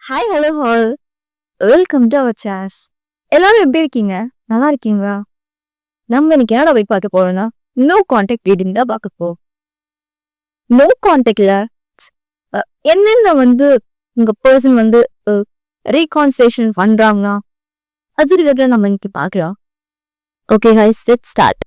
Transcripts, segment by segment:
Hi hello all welcome to our chase. எல்லாரும் எப்படி இருக்கீங்க? நல்லா இருக்கீங்களா? நம்ம இன்னைக்கு என்னடா போய் பார்க்க போறோம்னா நோ கான்டாக்ட் ரீடிங் தான் பார்க்க போறோம். நோ கான்டாக்ட்ல என்னென்ன வந்து உங்க பர்சன் வந்து ரீகான்சிலேஷன் பண்றாங்கன்னா அது ரிலேட்டட் நம்ம இன்னைக்கு பார்க்கலாம். Okay guys, let's start.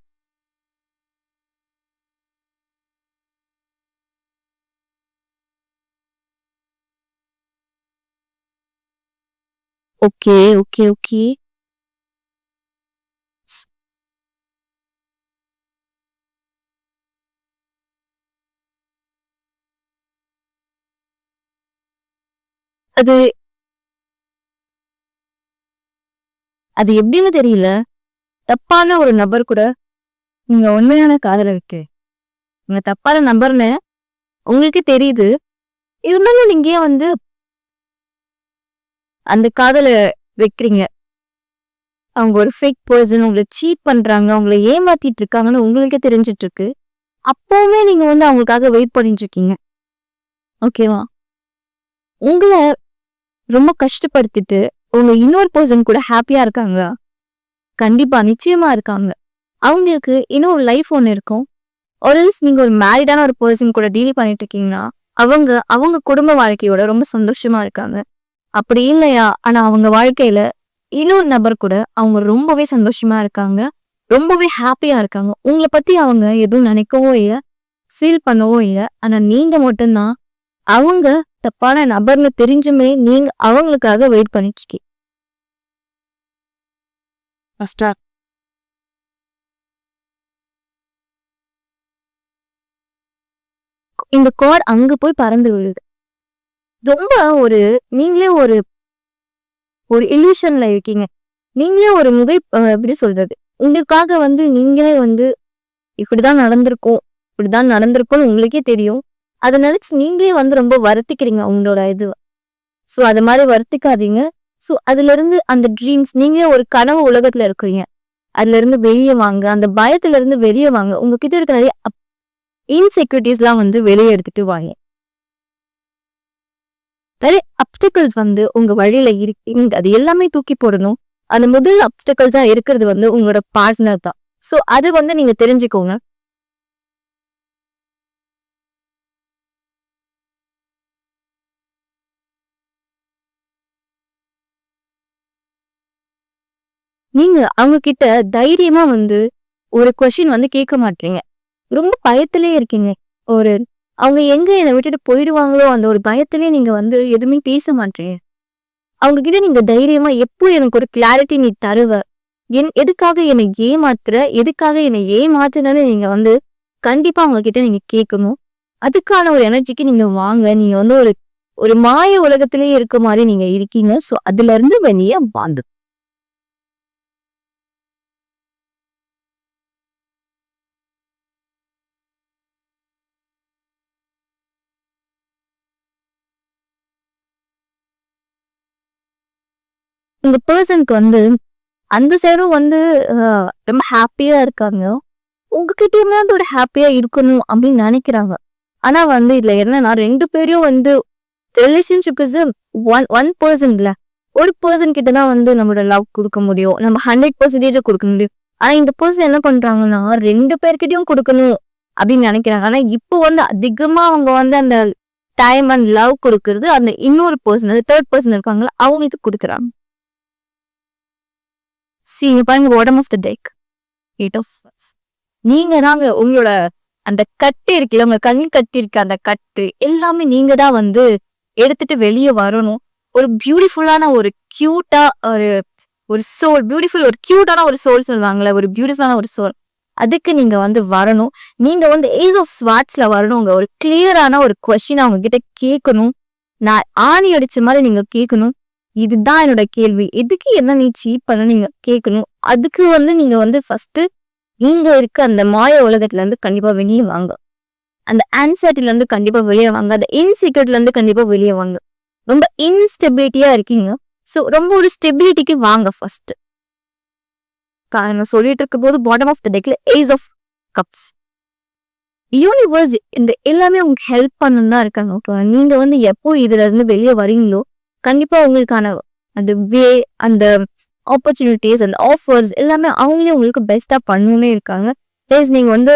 Okay okay okay அது அது எப்படின்னு தெரியல. தப்பான ஒரு நபர் கூட நீங்க உண்மையான காதல இருக்கு, நீங்க தப்பான நபர்னு உங்களுக்கு தெரியுது. இருந்தாலும் நீங்க ஏன் வந்து அந்த காதல வைக்கிறீங்க? அவங்க ஒரு ஃபேக் பர்சன், உங்களை சீட் பண்றாங்க, உங்களை ஏமாத்திட்டு இருக்காங்கன்னு உங்களுக்கே தெரிஞ்சிட்டு இருக்கு. அப்பவுமே நீங்க வந்து அவங்களுக்காக வெயிட் பண்ணிட்டு இருக்கீங்க. ஓகேவா? உங்களை ரொம்ப கஷ்டப்படுத்திட்டு உங்க இன்னொரு பர்சன் கூட ஹாப்பியா இருக்காங்க. கண்டிப்பா நிச்சயமா இருக்காங்க. அவங்களுக்கு இன்னொரு லைஃப் ஒன்று இருக்கும். ஒரு நீங்க ஒரு மேரிடான ஒரு பர்சன் கூட டீல் பண்ணிட்டு இருக்கீங்கன்னா அவங்க அவங்க குடும்ப வாழ்க்கையோட ரொம்ப சந்தோஷமா இருக்காங்க. அப்படி இல்லையா, ஆனா அவங்க வாழ்க்கையில இன்னொரு நபர் கூட அவங்க ரொம்பவே சந்தோஷமா இருக்காங்க, ரொம்பவே ஹாப்பியா இருக்காங்க. உங்களை பத்தி அவங்க எதுவும் நினைக்கவோ இல்லை, ஃபீல் பண்ணவோ இல்லை. ஆனா நீங்க மட்டும்தான் அவங்க தப்பான நபர்னு தெரிஞ்சுமே நீங்க அவங்களுக்காக வெயிட் பண்ணிட்டு இருக்கீங்க. இந்த கார்டு அங்க போய் பறந்து விழுது. ரொம்ப ஒரு நீங்களே ஒரு ஒரு இல்யூஷன்ல இருக்கீங்க. நீங்களே ஒரு எப்படி சொல்றது, உங்களுக்காக வந்து நீங்களே வந்து இப்படிதான் நடந்திருக்கும், இப்படிதான் நடந்திருக்கும்னு உங்களுக்கே தெரியும். அதை நினைச்சு நீங்களே வந்து ரொம்ப வருத்திக்கிறீங்க உங்களோட இது. ஸோ அது மாதிரி வருத்திக்காதீங்க. ஸோ அதுல இருந்து அந்த ட்ரீம்ஸ், நீங்களே ஒரு கனவு உலகத்துல இருக்கிறீங்க, அதுல இருந்து வெளியே வாங்க. அந்த பயத்துல இருந்து வெளியே வாங்க. உங்ககிட்ட இருக்கிற நிறைய இன்செக்யூரிட்டிஸ் எல்லாம் வந்து வெளியே எடுத்துட்டு வாங்க. நிறைய அப்டிகல்ஸ் வந்து உங்க வழியில இருக்கு, அது எல்லாமே தூக்கி போடணும். அந்த முதல் அப்டிகல்ஸா இருக்கிறது வந்து உங்களோட பார்ட்னர் தான். ஸோ அது வந்து நீங்க தெரிஞ்சுக்கோங்க. நீங்க அவங்க கிட்ட தைரியமா வந்து ஒரு கொஸ்டின் வந்து கேட்க மாட்டீங்க. ரொம்ப பயத்திலே இருக்கீங்க. ஒரு அவங்க எங்க என்னை விட்டுட்டு போயிடுவாங்களோ அந்த ஒரு பயத்திலே நீங்க வந்து எதுவுமே பேச மாட்டீங்க. அவங்க கிட்ட நீங்க தைரியமா எப்போ எனக்கு ஒரு கிளாரிட்டி நீ தருவ, எதுக்காக என்னை ஏமாத்துற, எதுக்காக என்னை ஏமாத்துனன்னு நீங்க வந்து கண்டிப்பா அவங்க கிட்ட நீங்க கேட்கணும். அதுக்கான ஒரு எனர்ஜிக்கு நீங்க வாங்க. நீங்க வந்து ஒரு ஒரு மாய உலகத்திலேயே இருக்க மாதிரி நீங்க இருக்கீங்க. ஸோ அதுல இருந்து வெளியே வாங்க. இந்த பர்சனுக்கு வந்து அந்த சைடும் வந்து ரொம்ப ஹாப்பியா இருக்காங்க. உங்ககிட்டயுமே வந்து ஒரு ஹாப்பியா இருக்கணும் அப்படின்னு நினைக்கிறாங்க. ஆனா வந்து இதுல என்னன்னா, ரெண்டு பேரையும் வந்து ரிலேஷன்ஷிப் இஸ் ஒன் பர்சன் இல்ல, ஒரு பர்சன் கிட்ட தான் வந்து நம்மளோட லவ் கொடுக்க முடியும், நம்ம 100% கொடுக்க முடியும். ஆனா இந்த பர்சன் என்ன பண்றாங்கன்னா, ரெண்டு பேர்கிட்டயும் கொடுக்கணும் அப்படின்னு நினைக்கிறாங்க. ஆனா இப்போ வந்து அதிகமா அவங்க வந்து அந்த டைம் அண்ட் லவ் கொடுக்கறது அந்த இன்னொரு பர்சன், அந்த தேர்ட் பர்சன் இருக்காங்களா அவங்களுக்கு கொடுக்குறாங்க. இங்க பாருங்க, bottom of the deck, 8 of swords. நீங்க தாங்க உங்களோட அந்த கட்டு இருக்குல்ல, உங்க கண் கட்டி இருக்க அந்த கட்டு எல்லாமே நீங்க தான் வந்து எடுத்துட்டு வெளியே வரணும். ஒரு பியூட்டிஃபுல்லான ஒரு கியூட்டா ஒரு ஒரு சோல், பியூட்டிஃபுல் ஒரு கியூட்டான ஒரு சோல் சொல்லுவாங்கல்ல, ஒரு பியூட்டிஃபுல்லான ஒரு சோல், அதுக்கு நீங்க வந்து வரணும். நீங்க வந்து ஏஜ் ஆஃப் ஸ்வாட்ஸ்ல வரணுங்க. ஒரு கிளியரான ஒரு கொஸ்டின் அவங்க கிட்ட கேட்கணும். நான் ஆணி அடிச்ச மாதிரி நீங்க கேட்கணும். இதுதான் என்னோட கேள்வி, எதுக்கு என்ன நீ சீட் பண்ண நீங்க கேட்கணும். அதுக்கு வந்து நீங்க வந்து ஃபர்ஸ்ட் நீங்க இருக்க அந்த மாய உலகத்துல இருந்து கண்டிப்பா வெளியே வாங்க. அந்த ஆன்சைட்டில இருந்து கண்டிப்பா வெளியே வாங்க. அந்த இன்செக்யூரிட்டில இருந்து கண்டிப்பா வெளியே வாங்க. ரொம்ப இன்ஸ்டெபிலிட்டியா இருக்கீங்க. ஸோ ரொம்ப ஒரு ஸ்டெபிலிட்டிக்கு வாங்க ஃபர்ஸ்ட். நான் சொல்லிட்டு இருக்கும் போது பாட்டம் ஆஃப் த டெக்ல ஏஸ் ஆஃப் கப்ஸ், யூனிவர்ஸ் இந்த எல்லாமே உங்களுக்கு ஹெல்ப் பண்ணணும் தான் இருக்காங்க. ஓகே, நீங்க வந்து எப்போ இதுல இருந்து வெளியே வரீங்களோ கண்டிப்பா உங்களுக்கான அந்த வே, அந்த ஆப்பர்ச்சுனிட்டிஸ், அந்த ஆஃபர்ஸ் எல்லாமே அவங்களே உங்களுக்கு பெஸ்டா பண்ணணும்னே இருக்காங்க. பிளஸ் நீங்க வந்து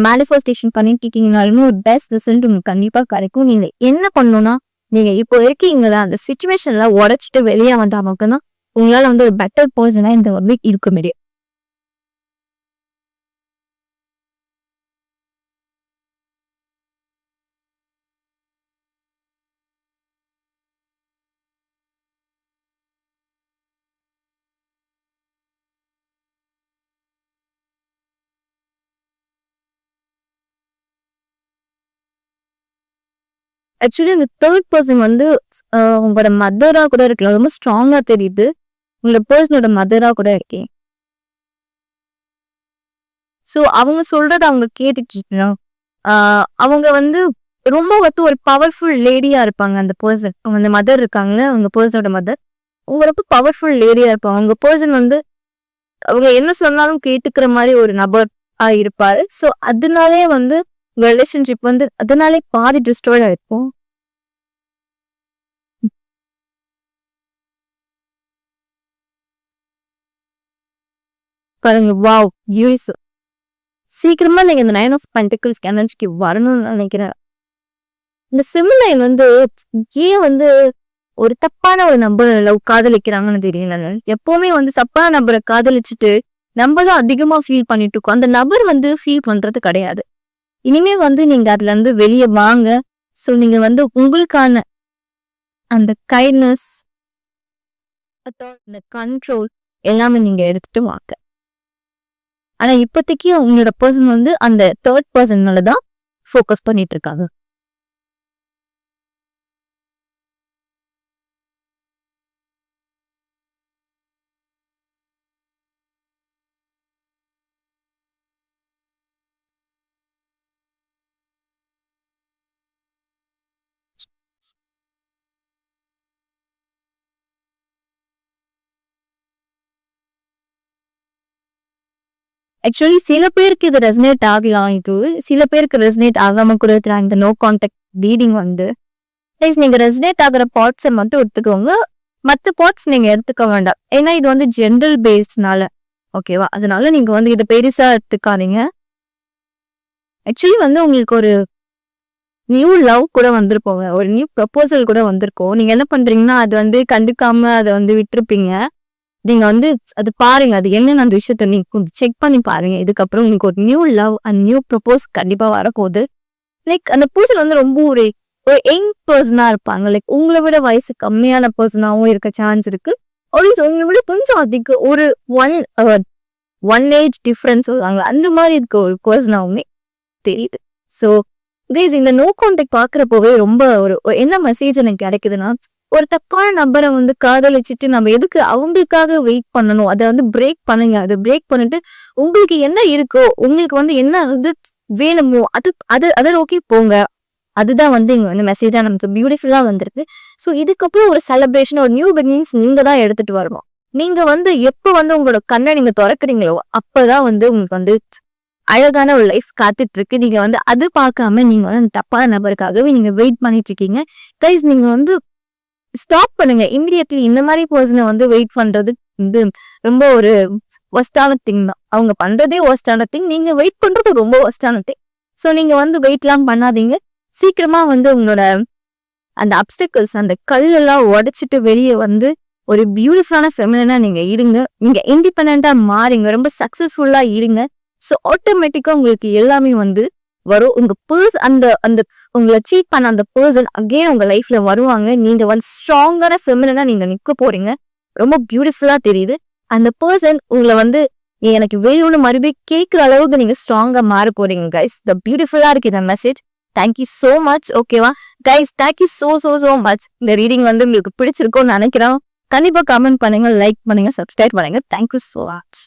மேனிஃபெஸ்டேஷன் பண்ணிட்டு இருக்கீங்கனாலுமே ஒரு பெஸ்ட் ரிசல்ட் உங்களுக்கு கண்டிப்பா கிடைக்கும். நீங்க என்ன பண்ணணும்னா, நீங்க இப்போ இருக்கீங்களா அந்த சுச்சுவேஷன்ல உடைச்சிட்டு வெளியே வந்தா மட்டும்தான் உங்களால வந்து ஒரு பெட்டர் பர்சனா இந்த வீக் இருக்க முடியும். ஆக்சுவலி அந்த தேர்ட் பர்சன் வந்து உங்களோட மதரா கூட இருக்கலாம். ரொம்ப ஸ்ட்ராங்கா தெரியுது. உங்களோட பர்சனோட மதரா கூட இருக்கேன். ஸோ அவங்க சொல்றத அவங்க கேட்டுட்டு இருக்கணும். அவங்க வந்து ரொம்ப வந்து ஒரு பவர்ஃபுல் லேடியா இருப்பாங்க. அந்த பர்சன் அந்த மதர் இருக்காங்க, அவங்க பர்சனோட மதர். அவங்க ரொம்ப பவர்ஃபுல் லேடியா இருப்பாங்க. அவங்க பர்சன் வந்து அவங்க என்ன சொன்னாலும் கேட்டுக்கிற மாதிரி ஒரு நபர் இருப்பாரு. ஸோ அதனாலே வந்து உங்க ரிலேஷன்ஷிப் வந்து அதனாலே பாதி டிஸ்ட்ராய் ஆயிருக்கும். பாருங்க, வாவ், யூஸ் சீக்கிரமா நீங்க இந்த 9 ஆஃப் பென்டிகிள்ஸ் எனர்ஜிக்கு வரணும்னு நினைக்கிறேன். இந்த சிமிலைன் வந்து ஏன் வந்து ஒரு தப்பான ஒரு நபரை லவ் காதலிக்கிறாங்கன்னு தெரியல. எப்பவுமே வந்து தப்பான நபரை காதலிச்சுட்டு நம்ம தான் அதிகமா ஃபீல் பண்ணிட்டு இருக்கோம். அந்த நபர் வந்து ஃபீல் பண்றது கிடையாது. இனிமே வந்து நீங்க அதுல இருந்து வெளியே வாங்க. ஸோ நீங்க வந்து உங்களுக்கான அந்த கைண்ட்னஸ், இந்த கண்ட்ரோல் எல்லாமே நீங்க எடுத்துட்டு வாங்க. ஆனா இப்போதைக்கு உங்களோட பர்சன் வந்து அந்த தேர்ட் பர்சன் மேலதான் ஃபோக்கஸ் பண்ணிட்டு இருக்காங்க. ஆக்சுவலி சில பேருக்கு இது ரெசனேட் ஆகலாம். இது சில பேருக்கு ரெசனேட் ஆகாம கூட இருக்கிறாங்க. இந்த நோ கான்டாக்ட் ரீடிங் வந்து நீங்க ரெசனேட் ஆகிற பார்ட்ஸை மட்டும் எடுத்துக்கோங்க. மற்ற பார்ட்ஸ் நீங்க எடுத்துக்க வேண்டாம். ஏன்னா இது வந்து ஜென்ரல் பேஸ்ட்னால, ஓகேவா? அதனால நீங்க வந்து இதை பெருசா எடுத்துக்காதீங்க. ஆக்சுவலி வந்து உங்களுக்கு ஒரு நியூ லவ் கூட வந்திருப்போங்க, ஒரு நியூ ப்ரப்போசல் கூட வந்திருக்கும். நீங்க என்ன பண்றீங்கன்னா அது வந்து கண்டுக்காம அதை வந்து விட்டுருப்பீங்க. நீங்க வந்து அது பாருங்க, அது என்னன்னு அந்த விஷயத்த நீங்க கொஞ்சம் செக் பண்ணி பாருங்க. இதுக்கப்புறம் உங்களுக்கு ஒரு new love and new propose கண்டிப்பா வரப்போகுது. லைக் அந்த பர்சன் வந்து ரொம்ப ஒரு யங் பர்சனா இருப்பாங்க. லைக் உங்களை விட வயசு கம்மியான பர்சனாவும் இருக்க சான்ஸ் இருக்கு. உங்களை விட கொஞ்சம் அதிக ஒரு ஒன் ஒன் ஏஜ் டிஃபரன்ஸ் சொல்லுவாங்க, அந்த மாதிரி இருக்க ஒரு பர்சனாவுமே தெரியுது. ஸோ இந்த நோ கான்டாக்ட் பாக்குறப்போவே ரொம்ப ஒரு என்ன மெசேஜ் எனக்கு கிடைக்குதுன்னா, ஒரு தப்பான நபரை வந்து காதலிச்சுட்டு நம்ம எதுக்கு அவங்களுக்காக வெயிட் பண்ணணும்? அதை வந்து பிரேக் பண்ணுங்க. அதை பிரேக் பண்ணிட்டு உங்களுக்கு என்ன இருக்கோ, உங்களுக்கு வந்து என்ன வந்து வேணுமோ அது அது அதை நோக்கி போங்க. அதுதான் வந்து இங்க வந்து மெசேஜா நமக்கு பியூட்டிஃபுல்லா வந்திருக்கு. ஸோ இதுக்கப்புறம் ஒரு செலிப்ரேஷன், ஒரு நியூ பிகினிங்ஸ் நீங்க தான் எடுத்துட்டு வரணும். நீங்க வந்து எப்ப வந்து உங்களோட கண்ணை நீங்க திறக்கிறீங்களோ அப்பதான் வந்து உங்களுக்கு வந்து அழகான ஒரு லைஃப் காத்துட்டு இருக்கு. நீங்க வந்து அது பார்க்காம நீங்க வந்து அந்த தப்பான நபருக்காகவே நீங்க வெயிட் பண்ணிட்டு இருக்கீங்க. கைஸ், நீங்க வந்து ஸ்டாப் பண்ணுங்க இமிடியட்லி. இந்த மாதிரி பர்சனை வந்து வெயிட் பண்றது வந்து ரொம்ப ஒரு ஒஸ்டான திங் தான். அவங்க பண்றதே ஒஸ்டான திங், நீங்க வெயிட் பண்றது ரொம்ப ஒஸ்டான திங். ஸோ நீங்க வந்து வெயிட்லாம் பண்ணாதீங்க. சீக்கிரமா வந்து உங்களோட அந்த அப்டிக்கல்ஸ், அந்த கல்லெல்லாம் உடைச்சிட்டு வெளியே வந்து ஒரு பியூட்டிஃபுல்லான ஃபெமினா நீங்க இருங்க. நீங்க இண்டிபெண்டா மாறுங்க, ரொம்ப சக்சஸ்ஃபுல்லா இருங்க. ஸோ ஆட்டோமேட்டிக்கா உங்களுக்கு எல்லாமே வந்து வரும். உங்க அந்த அந்த உங்களை சீட் பண்ண அந்த பர்சன் அகெயின் உங்க லைஃப்ல வருவாங்க. நீங்க வந்து ஸ்ட்ராங்கான ஃபெமினா நீங்க நிக்க போறீங்க. ரொம்ப பியூட்டிஃபுல்லா தெரியுது. அந்த பர்சன் உங்களை வந்து நீ எனக்கு வேணும்னு மறுபடியும் கேட்கிற அளவுக்கு நீங்க ஸ்ட்ராங்கா மாற போறீங்க. கைஸ், த பியூட்டிஃபுல்லா இருக்கு இந்த மெசேஜ். Thank you so much. ஓகேவா கைஸ், தேங்க்யூ சோ மச். இந்த ரீடிங் வந்து உங்களுக்கு பிடிச்சிருக்கும்னு நினைக்கிறோம். கண்டிப்பா கமெண்ட் பண்ணுங்க, லைக் பண்ணுங்க, சப்ஸ்கிரைப் பண்ணுங்க. Thank you so much.